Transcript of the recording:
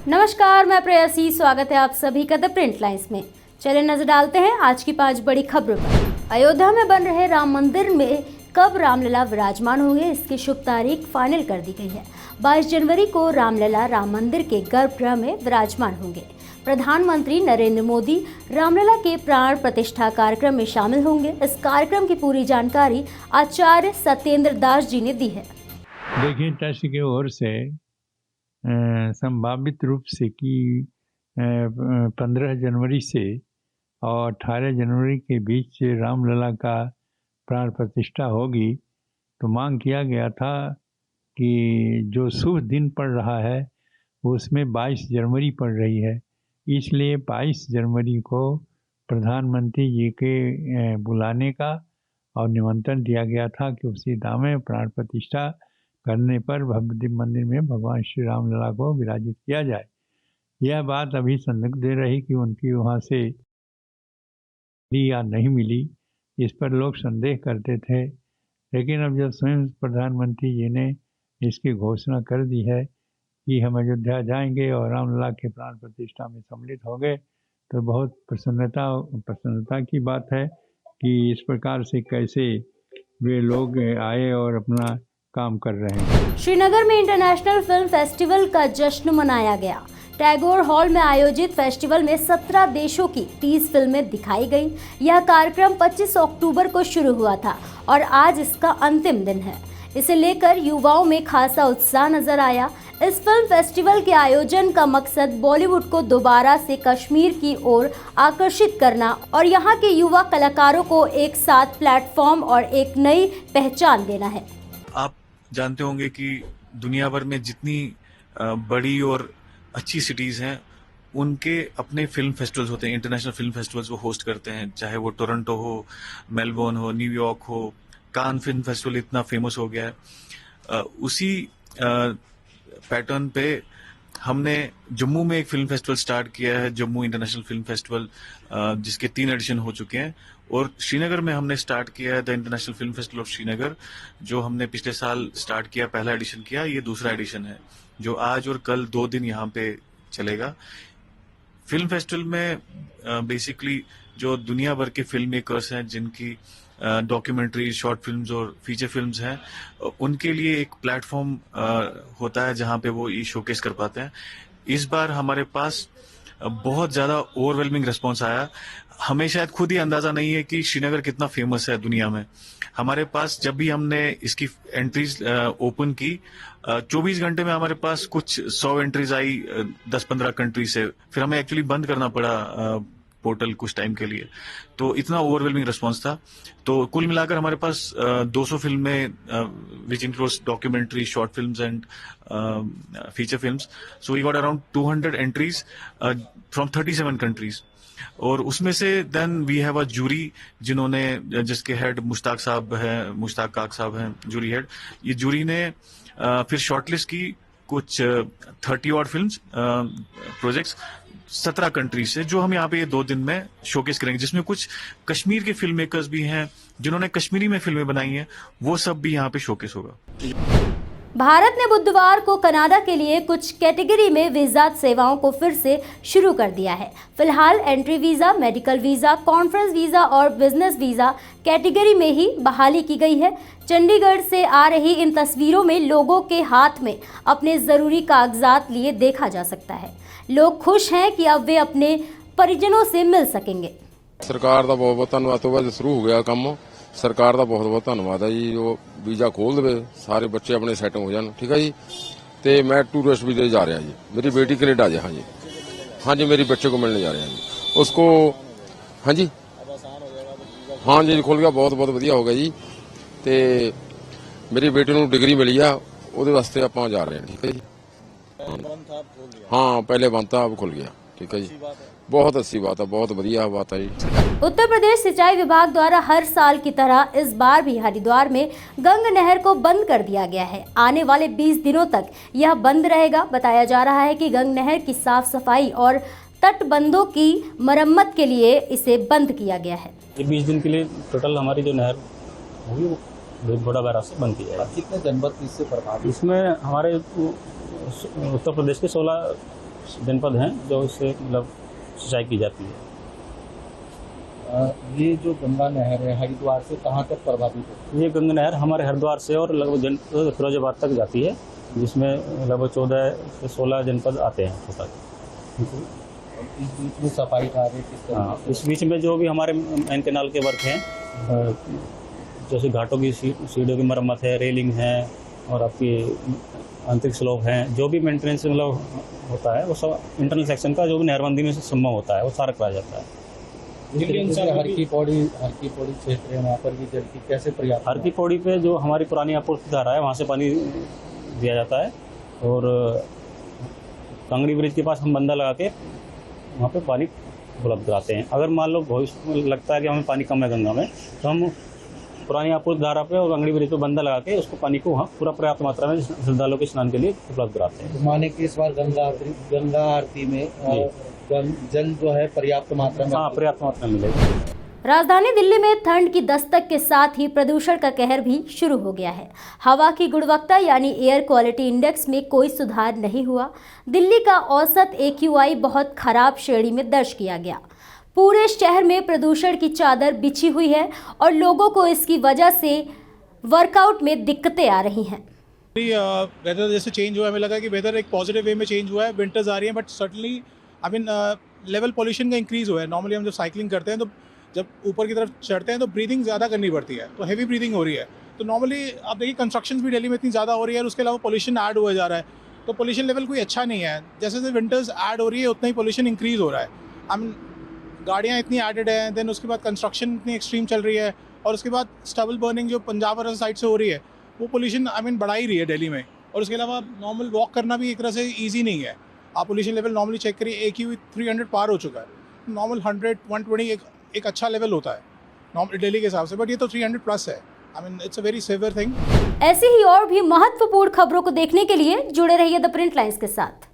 नमस्कार, मैं प्रेयसी। स्वागत है आप सभी का द प्रिंट लाइन्स में। चलिए नजर डालते हैं आज की 5 बड़ी खबरों पर। अयोध्या में बन रहे राम मंदिर में कब रामलला विराजमान होंगे, इसकी शुभ तारीख फाइनल कर दी गई है। 22 जनवरी को रामलला राम मंदिर के गर्भगृह में विराजमान होंगे। प्रधानमंत्री नरेंद्र मोदी रामलला के प्राण प्रतिष्ठा कार्यक्रम में शामिल होंगे। इस कार्यक्रम की पूरी जानकारी आचार्य सत्येंद्र दास जी ने दी है। देखिए, ट्रस्ट की ओर से संभावित रूप से कि 15 जनवरी से और 18 जनवरी के बीच रामलला का प्राण प्रतिष्ठा होगी। तो मांग किया गया था कि जो शुभ दिन पड़ रहा है उसमें 22 जनवरी पड़ रही है, इसलिए 22 जनवरी को प्रधानमंत्री जी के बुलाने का और निमंत्रण दिया गया था कि उसी दाम में प्राण प्रतिष्ठा करने पर भव्य मंदिर में भगवान श्री रामलला को विराजित किया जाए। यह बात अभी संदिग्ध रही कि उनकी वहाँ से मिली या नहीं मिली, इस पर लोग संदेह करते थे। लेकिन अब जब स्वयं प्रधानमंत्री जी ने इसकी घोषणा कर दी है कि हम अयोध्या जाएंगे और रामलला के प्राण प्रतिष्ठा में सम्मिलित होंगे, तो बहुत प्रसन्नता की बात है कि इस प्रकार से कैसे वे लोग आए और अपना काम कर रहे हैं। श्रीनगर में इंटरनेशनल फिल्म फेस्टिवल का जश्न मनाया गया। टैगोर हॉल में आयोजित फेस्टिवल में 17 देशों की 30 फिल्में दिखाई गई। यह कार्यक्रम 25 अक्टूबर को शुरू हुआ था और आज इसका अंतिम दिन है। इसे लेकर युवाओं में खासा उत्साह नजर आया। इस फिल्म फेस्टिवल के आयोजन का मकसद बॉलीवुड को दोबारा से कश्मीर की ओर आकर्षित करना और यहाँ के युवा कलाकारों को एक साथ प्लेटफॉर्म और एक नई पहचान देना है। आप जानते होंगे कि दुनिया भर में जितनी बड़ी और अच्छी सिटीज हैं, उनके अपने फिल्म फेस्टिवल्स होते हैं, इंटरनेशनल फिल्म फेस्टिवल्स वो होस्ट करते हैं, चाहे वो टोरंटो हो, मेलबोर्न हो, न्यूयॉर्क हो। कान फिल्म फेस्टिवल इतना फेमस हो गया है। उसी पैटर्न पे हमने जम्मू में एक फिल्म फेस्टिवल स्टार्ट किया है, जम्मू इंटरनेशनल फिल्म फेस्टिवल, जिसके 3 एडिशन हो चुके हैं। और श्रीनगर में हमने स्टार्ट किया है the international film festival of Srinagar, जो हमने पिछले साल स्टार्ट किया, पहला एडिशन किया, ये दूसरा एडिशन है जो आज और कल 2 दिन यहाँ पे चलेगा। फिल्म फेस्टिवल में बेसिकली जो दुनिया भर के फिल्म मेकर्स हैं, जिनकी डॉक्यूमेंट्री, शॉर्ट फिल्म्स और फीचर फिल्म्स हैं, उनके लिए एक प्लेटफॉर्म होता है जहां पे वो ये शोकेस कर पाते हैं। इस बार हमारे पास बहुत ज्यादा ओवरवेलमिंग रिस्पॉन्स आया। हमें शायद खुद ही अंदाजा नहीं है कि श्रीनगर कितना फेमस है दुनिया में। हमारे पास जब भी हमने इसकी एंट्रीज ओपन की, 24 घंटे में हमारे पास कुछ 100 एंट्रीज आई 10-15 कंट्री से। फिर हमें एक्चुअली बंद करना पड़ा पोर्टल कुछ टाइम के लिए, तो इतना ओवरवेलमिंग रिस्पॉन्स था। तो कुल मिलाकर हमारे पास 200 फिल्में, which includes documentary, short films and feature films. So we got around 200 entries from 37 countries. और उसमें से then we have a jury, जिसके हेड मुश्ताक काक साहब हैं, जूरी हेड। ये जूरी ने फिर शॉर्टलिस्ट की कुछ 30 और फिल्म्स प्रोजेक्ट्स 17 कंट्री से, जो हम यहाँ पे ये 2 दिन में शोकेस करेंगे, जिसमें कुछ कश्मीर के फिल्म मेकर्स भी हैं जिन्होंने कश्मीरी में फिल्में बनाई हैं, वो सब भी यहाँ पे शोकेस होगा। भारत ने बुधवार को कनाडा के लिए कुछ कैटेगरी में वीजा सेवाओं को फिर से शुरू कर दिया है। फिलहाल entry visa, medical visa, conference visa और बिजनेस वीजा कैटेगरी में ही बहाली की गई है। चंडीगढ़ से आ रही इन तस्वीरों में लोगों के हाथ में अपने जरूरी कागजात लिए देखा जा सकता है। लोग खुश हैं कि अब वे अपने परिजनों से मिल सकेंगे। सरकार का बहुत बहुत धन्यवाद। शुरू हो गया काम, सरकार का बहुत बहुत धन्यवाद है जी। जो वीजा खोल दे, सारे बच्चे अपने सैट हो जाए, ठीक है जी। तो मैं टूरिस्ट वीजे जा रहा जी, मेरी बेटी कनेडा जी। हाँ जी, मेरी बच्चे को मिलने जा रहे हैं जी उसको। हाँ जी, हाँ जी, खुल गया, बहुत बहुत बढ़िया हो गया जी। तो मेरी बेटी को डिग्री मिली है, वो वास्ते आप जा रहे हैं, ठीक है जी। हाँ, पहले बंद था, अब खुल गया, ठीक है जी। बहुत अच्छी बात है, बहुत बढ़िया बात है जी। उत्तर प्रदेश सिंचाई विभाग द्वारा हर साल की तरह इस बार भी हरिद्वार में गंग नहर को बंद कर दिया गया है। आने वाले 20 दिनों तक यह बंद रहेगा। बताया जा रहा है कि गंग नहर की साफ सफाई और तटबंधों की मरम्मत के लिए इसे बंद किया गया है। ये 20 दिन के लिए टोटल हमारी जो नहर होगी वो भीमगोड़ा बैराज से बंद किया है। कितने जनपद इससे प्रभावित? इसमें हमारे उत्तर प्रदेश के 16 जनपद हैं जो इससे मतलब सिंचाई की जाती है। ये जो गंगा नहर है हरिद्वार से कहाँ तक प्रभावित है? ये गंगा नहर हमारे हरिद्वार से और लगभग फिरोजाबाद तक जाती है, जिसमें लगभग 14 से 16 जनपद आते हैं टोटल। इस बीच में सफाई कार्य किस तरह? हाँ, इस बीच में जो भी हमारे मेन कैनाल के वर्क हैं, जैसे घाटों की सीढ़ियों की मरम्मत है, रेलिंग है और आपकी आंतरिक स्लोप हैं, जो भी मेंटेनेंस मतलब होता है वो सब इंटरनल सेक्शन का जो भी नहरबंदी में संभव होता है वो सारा कराया जाता है। हर की पौड़ी क्षेत्र है, वहाँ पर भी जल की कैसे पर्याप्त? हर की पौड़ी पे जो हमारी पुरानी आपूर्ति धारा है वहाँ से पानी दिया जाता है और कांगड़ी ब्रिज के पास हम बंदा लगा के वहाँ पे पानी उपलब्ध कराते हैं। अगर मान लो भविष्य में लगता है कि हमें पानी कम है गंगा में, तो हम पुरानी आपूर्ति धारा पे और कांगड़ी ब्रिज पे बंदा लगा के उसको पानी को वहाँ पूरा पर्याप्त मात्रा में श्रद्धालुओं के स्नान के लिए उपलब्ध कराते हैं। माने कि इस बार गंगा आरती में जल जो है पर्याप्त मात्रा में? हाँ, पर्याप्त मात्रा में मिलेगी। राजधानी दिल्ली में ठंड की दस्तक के साथ ही प्रदूषण का कहर भी शुरू हो गया है। हवा की गुणवत्ता यानी एयर क्वालिटी इंडेक्स में कोई सुधार नहीं हुआ। दिल्ली का औसत AQI बहुत खराब श्रेणी में दर्ज किया गया। पूरे शहर में प्रदूषण की चादर बिछी हुई है और लोगों को इसकी वजह से वर्कआउट में दिक्कतें आ रही हैं। वेदर जैसे चेंज हुआ है, हमें लगा कि वेदर एक पॉजिटिव वे में चेंज हुआ है, विंटर्स आ रही हैं, बट सर्टनली लेवल पॉल्यूशन का इंक्रीज़ हुआ है। नॉर्मली हम जब साइकिलिंग करते हैं तो जब ऊपर की तरफ चढ़ते हैं तो ब्रीदिंग ज़्यादा करनी पड़ती है, तो हैवी ब्रीदिंग हो रही है। तो नॉर्मली आप देखिए कंस्ट्रक्शन भी दिल्ली में इतनी ज़्यादा हो रही है और उसके अलावा पोल्यूशन ऐड हुआ जा रहा है, तो पोल्यूशन लेवल कोई अच्छा नहीं है। जैसे जैसे विंटर्स ऐड हो रही है उतना ही पोल्यूशन इंक्रीज़ हो रहा है। गाड़ियाँ इतनी एडेड हैं, देन उसके बाद कंस्ट्रक्शन इतनी एक्सट्रीम चल रही है और उसके बाद स्टबल बर्निंग जो पंजाब और साइड से हो रही है वो पोल्यूशन बढ़ा ही रही है दिल्ली में। और उसके अलावा नॉर्मल वॉक करना भी एक तरह से ईजी नहीं है। आप पोल्यूशन लेवल नॉर्मली चेक करिए, AQI 300 पार हो चुका है। नॉर्मल 100-120 एक अच्छा लेवल होता है नॉर्मल दिल्ली के हिसाब से, बट ये तो 300 प्लस है। It's a very severe thing. ऐसी ही और भी महत्वपूर्ण खबरों को देखने के लिए जुड़े रहिए द प्रिंट लाइन्स के साथ।